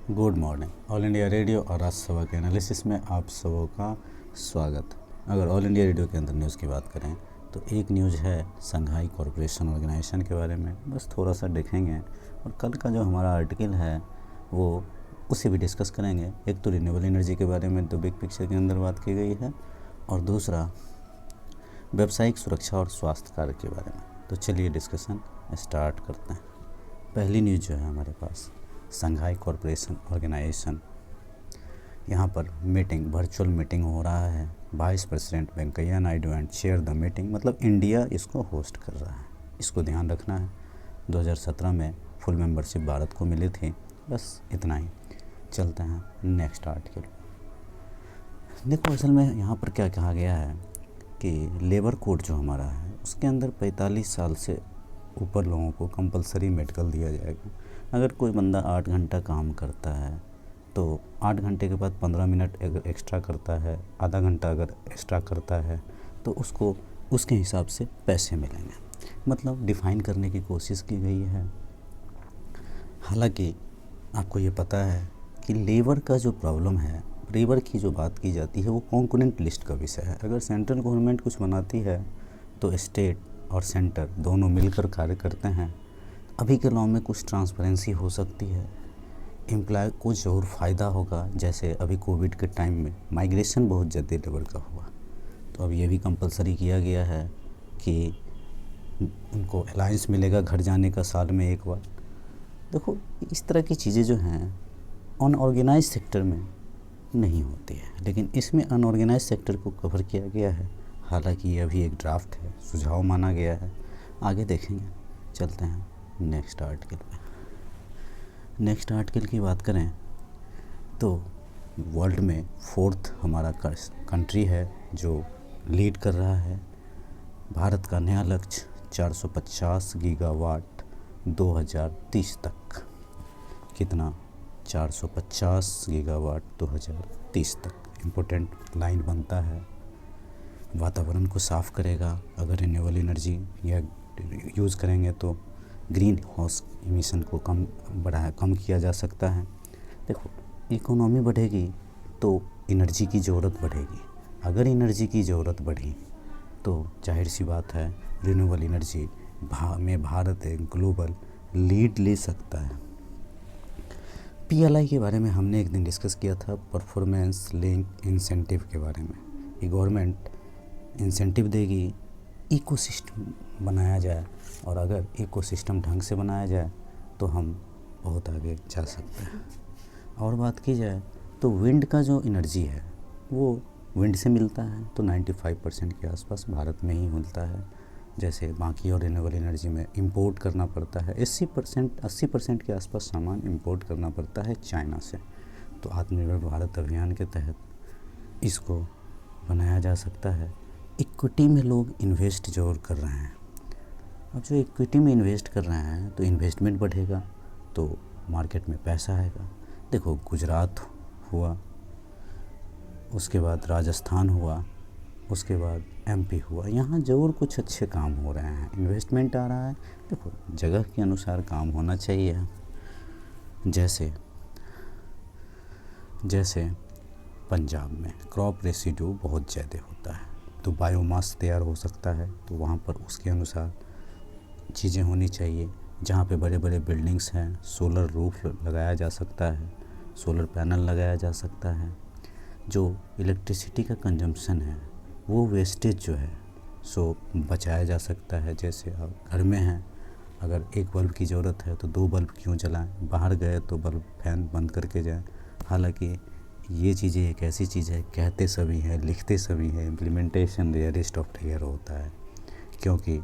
Good morning. All India radio और आज सुबह के एनालिसिस में आप सबों का स्वागत। अगर ऑल इंडिया रेडियो के अंदर न्यूज़ की बात करें तो एक न्यूज़ है संघाई कॉरपोरेशन ऑर्गेनाइजेशन के बारे में, बस थोड़ा सा देखेंगे। और कल का जो हमारा आर्टिकल है वो उसे भी डिस्कस करेंगे। एक तो रिन्यूएबल एनर्जी के बारे में तो बिग पिक्चर के अंदर बात की गई है, और दूसरा व्यावसायिक सुरक्षा और स्वास्थ्य कार्य के बारे में। तो चलिए डिस्कशन स्टार्ट करते हैं। पहली न्यूज़ जो है हमारे पास संघाई कॉरपोरेशन ऑर्गेनाइजेशन, यहाँ पर वर्चुअल मीटिंग हो रहा है। Vice president Venkaiah Naidu and chair the meeting, मतलब इंडिया इसको होस्ट कर रहा है। इसको ध्यान रखना है। 2017 में फुल मेंबरशिप भारत को मिली थी। बस इतना ही। चलते हैं नेक्स्ट आर्टिकल। देखो असल में यहाँ पर क्या कहा गया है कि लेबर कोड जो हमारा है उसके अंदर 45 साल से ऊपर लोगों को कंपलसरी मेडिकल दिया जाएगा। अगर कोई बंदा 8 घंटा काम करता है तो 8 घंटे के बाद 15 मिनट अगर एक्स्ट्रा करता है, आधा घंटा अगर एक्स्ट्रा करता है तो उसको उसके हिसाब से पैसे मिलेंगे। मतलब डिफ़ाइन करने की कोशिश की गई है। हालांकि आपको ये पता है कि लेबर का जो प्रॉब्लम है, लेबर की जो बात की जाती है वो कॉन्करेंट लिस्ट का विषय है। अगर सेंट्रल गवर्नमेंट कुछ बनाती है तो स्टेट और सेंटर दोनों मिलकर कार्य करते हैं। अभी के लॉ में कुछ ट्रांसपेरेंसी हो सकती है, एम्प्लॉय को ज़रूर फ़ायदा होगा। जैसे अभी कोविड के टाइम में माइग्रेशन बहुत ज़्यादा लेवल का हुआ, तो अब ये भी कंपलसरी किया गया है कि उनको अलायंस मिलेगा घर जाने का साल में एक बार। देखो इस तरह की चीज़ें जो हैं अनऑर्गेनाइज सेक्टर में नहीं होती है, लेकिन इसमें अनऑर्गेनाइज सेक्टर को कवर किया गया है। हालांकि ये अभी एक ड्राफ्ट है, सुझाव माना गया है, आगे देखेंगे। चलते हैं नेक्स्ट आर्टिकल पे। नेक्स्ट आर्टिकल की बात करें तो वर्ल्ड में 4th हमारा कंट्री है जो लीड कर रहा है। भारत का नया लक्ष्य 450 गीगावाट 2030 तक। कितना? 450 गीगावाट 2030 तक। इम्पोर्टेंट लाइन बनता है। वातावरण को साफ़ करेगा। अगर रिन्यूएबल एनर्जी या यूज़ करेंगे तो ग्रीन हाउस एमिशन को कम किया जा सकता है। देखो इकोनॉमी बढ़ेगी तो एनर्जी की ज़रूरत बढ़ेगी। अगर एनर्जी की ज़रूरत बढ़ी तो जाहिर सी बात है रिन्यूएबल एनर्जी में भारत एक ग्लोबल लीड ले सकता है। पीएलआई के बारे में हमने एक दिन डिस्कस किया था, परफॉर्मेंस लिंक इंसेंटिव के बारे में। ये गवर्नमेंट इंसेंटिव देगी, इकोसिस्टम बनाया जाए, और अगर इकोसिस्टम ढंग से बनाया जाए तो हम बहुत आगे जा सकते हैं। और बात की जाए तो विंड का जो एनर्जी है वो विंड से मिलता है, तो 95% के आसपास भारत में ही मिलता है। जैसे बाकी और रिन्यूएबल एनर्जी में इंपोर्ट करना पड़ता है। 80% के आसपास सामान इंपोर्ट करना पड़ता है चाइना से। तो आत्मनिर्भर भारत अभियान के तहत इसको बनाया जा सकता है। इक्विटी में लोग इन्वेस्ट जरूर कर रहे हैं। अब जो इक्विटी में इन्वेस्ट कर रहे हैं तो इन्वेस्टमेंट बढ़ेगा तो मार्केट में पैसा आएगा। देखो गुजरात हुआ, उसके बाद राजस्थान हुआ, उसके बाद एमपी हुआ, यहाँ ज़रूर कुछ अच्छे काम हो रहे हैं, इन्वेस्टमेंट आ रहा है। देखो जगह के अनुसार काम होना चाहिए। जैसे पंजाब में क्रॉप रेसिड्यू बहुत ज़्यादा होता है तो बायोमास तैयार हो सकता है, तो वहाँ पर उसके अनुसार चीज़ें होनी चाहिए। जहाँ पे बड़े बड़े बिल्डिंग्स हैं सोलर रूफ लगाया जा सकता है, सोलर पैनल लगाया जा सकता है। जो इलेक्ट्रिसिटी का कंजम्पशन है वो वेस्टेज जो है सो बचाया जा सकता है। जैसे आप घर में हैं, अगर एक बल्ब की ज़रूरत है तो 2 बल्ब क्यों जलाएं, बाहर गए तो बल्ब फैन बंद करके जाएं। हालांकि ये चीज़ें एक ऐसी चीज़ है, कहते सभी हैं लिखते सभी हैं, इम्प्लीमेंटेशन रेयरेस्ट ऑफ रेयर होता है। क्योंकि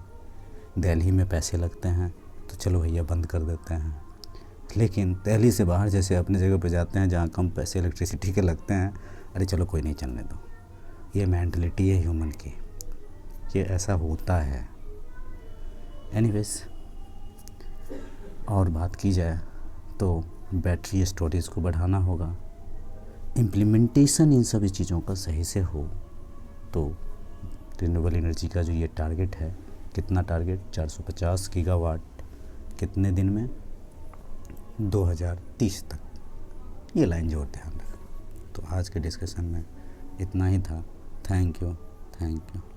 दिल्ली में पैसे लगते हैं तो चलो भैया बंद कर देते हैं, लेकिन दिल्ली से बाहर जैसे अपनी जगह पे जाते हैं जहाँ कम पैसे इलेक्ट्रिसिटी के लगते हैं, अरे चलो कोई नहीं चलने दो। ये मेंटलिटी है ह्यूमन की, ये ऐसा होता है। एनीवेज, और बात की जाए तो बैटरी स्टोरेज को बढ़ाना होगा। इम्प्लीमेंटेशन इन सभी चीज़ों का सही से हो तो रिन्यूएबल एनर्जी का जो ये टारगेट है, कितना टारगेट, 450 गीगावाट कितने दिन में, 2030 तक। ये लाइन जरूर ध्यान रखना। तो आज के डिस्कशन में इतना ही था। Thank you.